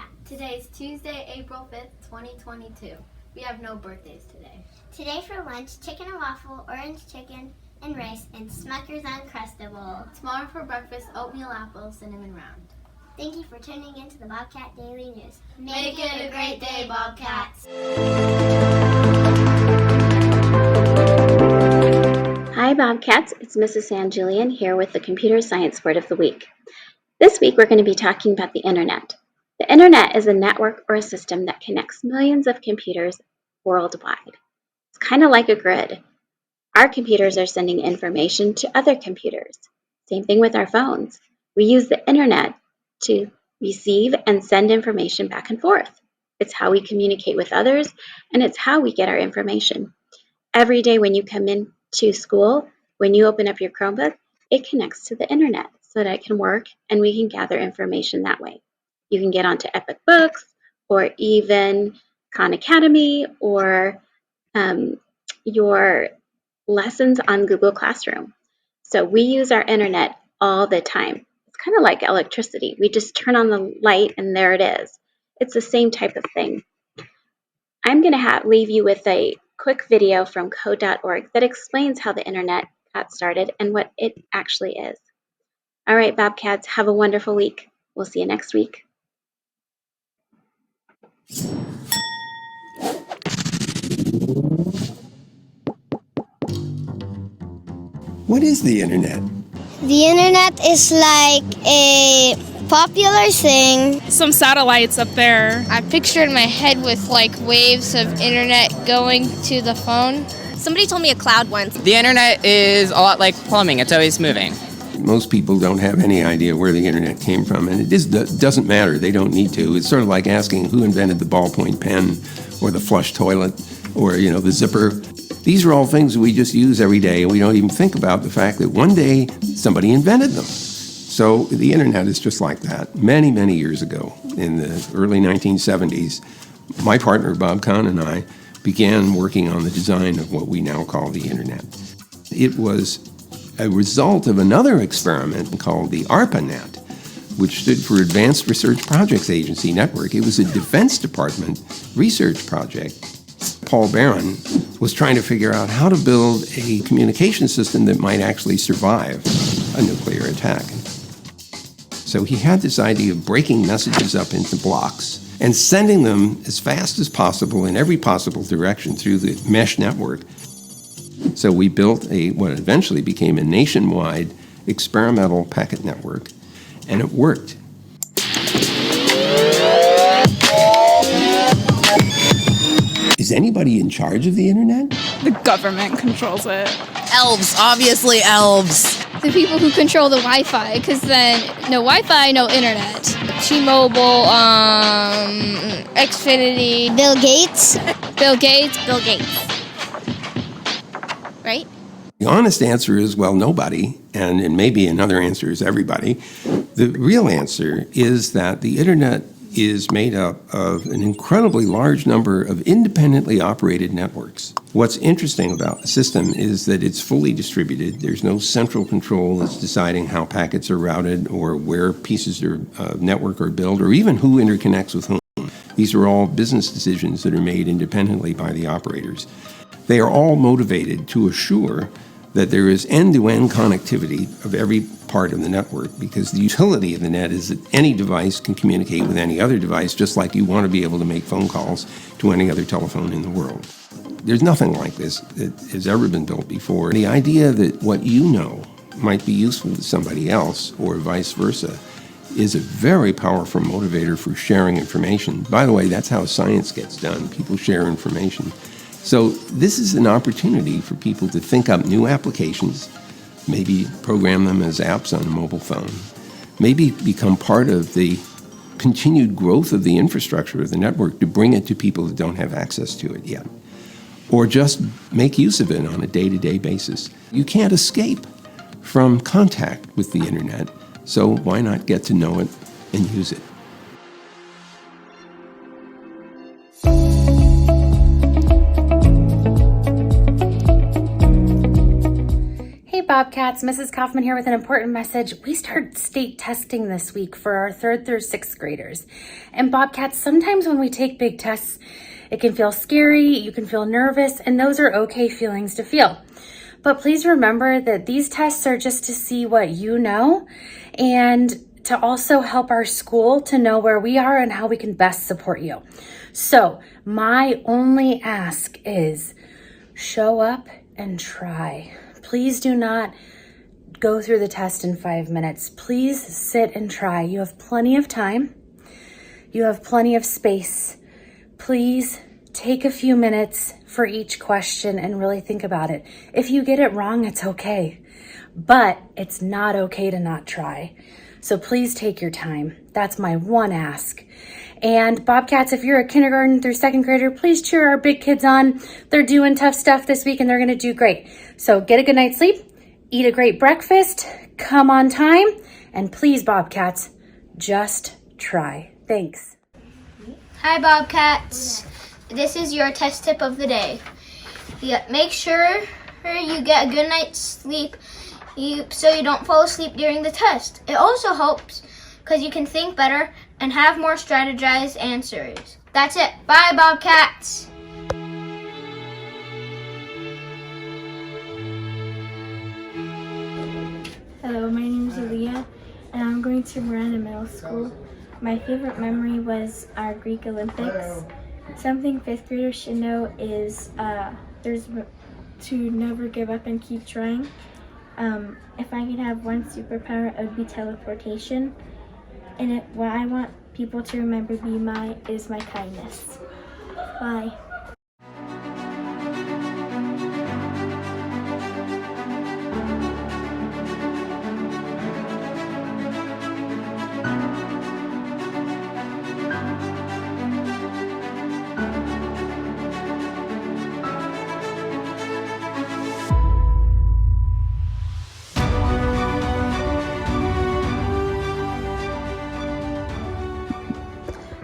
Bobcat. Today is Tuesday, April 5th, 2022. We have no birthdays today. Today for lunch, chicken and waffle, orange chicken and rice, and Smucker's Uncrustable. Tomorrow for breakfast, oatmeal apple, cinnamon round. Thank you for tuning in to the Bobcat Daily News. Make it a great day, Bobcats! Hi Bobcats, it's Mrs. Sanjulian here with the Computer Science Word of the Week. This week we're going to be talking about the Internet. The Internet is a network or a system that connects millions of computers worldwide. It's kind of like a grid. Our computers are sending information to other computers. Same thing with our phones. We use the Internet to receive and send information back and forth. It's how we communicate with others, and it's how we get our information. Every day when you come into school, when you open up your Chromebook, it connects to the Internet so that it can work and we can gather information that way. You can get onto Epic Books or even Khan Academy or your lessons on Google Classroom. So we use our Internet all the time. It's kind of like electricity. We just turn on the light and there it is. It's the same type of thing. I'm going to leave you with a quick video from code.org that explains how the Internet got started and what it actually is. All right, Bobcats, have a wonderful week. We'll see you next week. What is the Internet? The Internet is like a popular thing. Some satellites up there. I picture in my head with like waves of internet going to the phone. Somebody told me a cloud once. The internet is a lot like plumbing. It's always moving. Most people don't have any idea where the Internet came from, and it doesn't matter. They don't need to. It's sort of like asking who invented the ballpoint pen or the flush toilet or, the zipper. These are all things that we just use every day, and we don't even think about the fact that one day somebody invented them. So the Internet is just like that. Many, many years ago, in the early 1970s, my partner Bob Kahn and I began working on the design of what we now call the Internet. It was a result of another experiment called the ARPANET, which stood for Advanced Research Projects Agency Network. It was a Defense Department research project. Paul Barron was trying to figure out how to build a communication system that might actually survive a nuclear attack. So he had this idea of breaking messages up into blocks and sending them as fast as possible in every possible direction through the mesh network. So we built what eventually became a nationwide experimental packet network, and it worked. Is anybody in charge of the Internet? The government controls it. Elves, obviously elves. The people who control the Wi-Fi, because then no Wi-Fi, no internet. T-Mobile, Xfinity. Bill Gates. Bill Gates. Bill Gates. Right? The honest answer is, well, nobody, and maybe another answer is everybody. The real answer is that the Internet is made up of an incredibly large number of independently operated networks. What's interesting about the system is that it's fully distributed. There's no central control that's deciding how packets are routed or where pieces of network are built or even who interconnects with whom. These are all business decisions that are made independently by the operators. They are all motivated to assure that there is end-to-end connectivity of every part of the network, because the utility of the net is that any device can communicate with any other device, just like you want to be able to make phone calls to any other telephone in the world. There's nothing like this that has ever been built before. The idea that what you know might be useful to somebody else, or vice versa, is a very powerful motivator for sharing information. By the way, that's how science gets done. People share information. So this is an opportunity for people to think up new applications, maybe program them as apps on a mobile phone, maybe become part of the continued growth of the infrastructure of the network to bring it to people that don't have access to it yet, or just make use of it on a day-to-day basis. You can't escape from contact with the Internet, so why not get to know it and use it? Bobcats, Mrs. Kaufman here with an important message. We start state testing this week for our 3rd through 6th graders. And Bobcats, sometimes when we take big tests, it can feel scary, you can feel nervous, and those are okay feelings to feel. But please remember that these tests are just to see what you know and to also help our school to know where we are and how we can best support you. So my only ask is show up and try. Please do not go through the test in 5 minutes. Please sit and try. You have plenty of time. You have plenty of space. Please take a few minutes for each question and really think about it. If you get it wrong, it's okay, but it's not okay to not try. So please take your time. That's my one ask. And Bobcats, if you're a kindergarten through 2nd grader, please cheer our big kids on. They're doing tough stuff this week and they're gonna do great. So get a good night's sleep, eat a great breakfast, come on time, and please, Bobcats, just try. Thanks. Hi, Bobcats. This is your test tip of the day. Make sure you get a good night's sleep so you don't fall asleep during the test. It also helps because you can think better and have more strategized answers. That's it. Bye, Bobcats. Hello, my name is Aaliyah, and I'm going to Miranda Middle School. My favorite memory was our Greek Olympics. Something 5th graders should know is there's to never give up and keep trying. If I could have one superpower, it would be teleportation. And what I want people to remember is my kindness. Bye.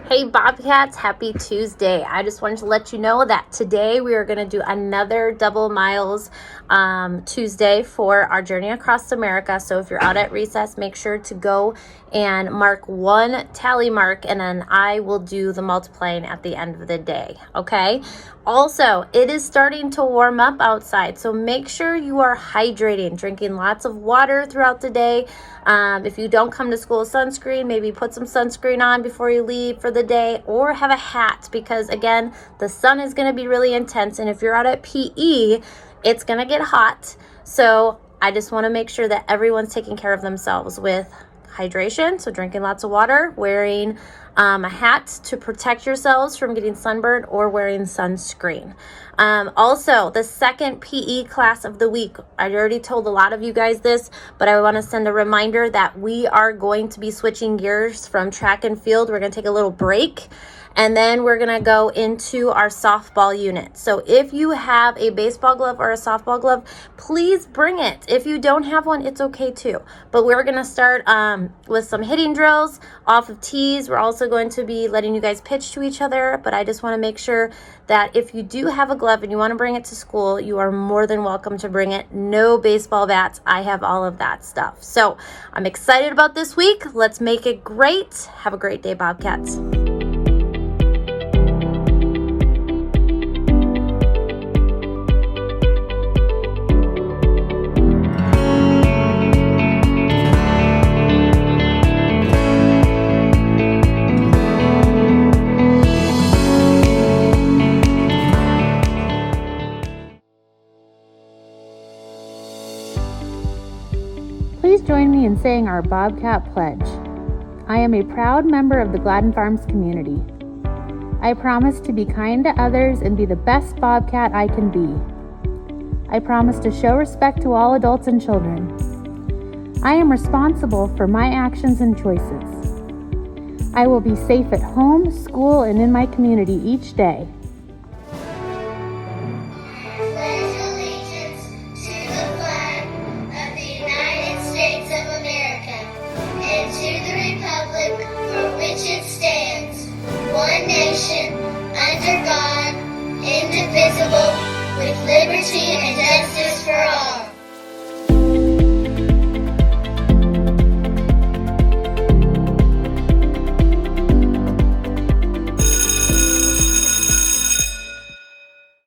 Hey Bobcats, happy Tuesday. I just wanted to let you know that today we are going to do another Double Miles Tuesday for our journey across America. So if you're out at recess, make sure to go and mark one tally mark, and then I will do the multiplying at the end of the day, okay? Also, it is starting to warm up outside, so make sure you are hydrating, drinking lots of water throughout the day. If you don't come to school with sunscreen, maybe put some sunscreen on before you leave for the day, or have a hat, because again, the sun is going to be really intense, and if you're out at PE, it's going to get hot. So I just want to make sure that everyone's taking care of themselves with hydration, so drinking lots of water, wearing a hat to protect yourselves from getting sunburned, or wearing sunscreen. Also, the second PE class of the week, I already told a lot of you guys this, but I want to send a reminder that we are going to be switching gears from track and field. We're going to take a little break, and then we're going to go into our softball unit. So if you have a baseball glove or a softball glove, please bring it. If you don't have one, it's okay too. But we're going to start with some hitting drills off of tees. We're also going to be letting you guys pitch to each other, but I just want to make sure that if you do have a glove and you want to bring it to school, you are more than welcome to bring it. No baseball bats. I have all of that stuff. So I'm excited about this week. Let's make it great. Have a great day, Bobcats. Please join me in saying our Bobcat Pledge. I am a proud member of the Gladden Farms community. I promise to be kind to others and be the best Bobcat I can be. I promise to show respect to all adults and children. I am responsible for my actions and choices. I will be safe at home, school, and in my community each day. One nation, under God, indivisible, with liberty and justice for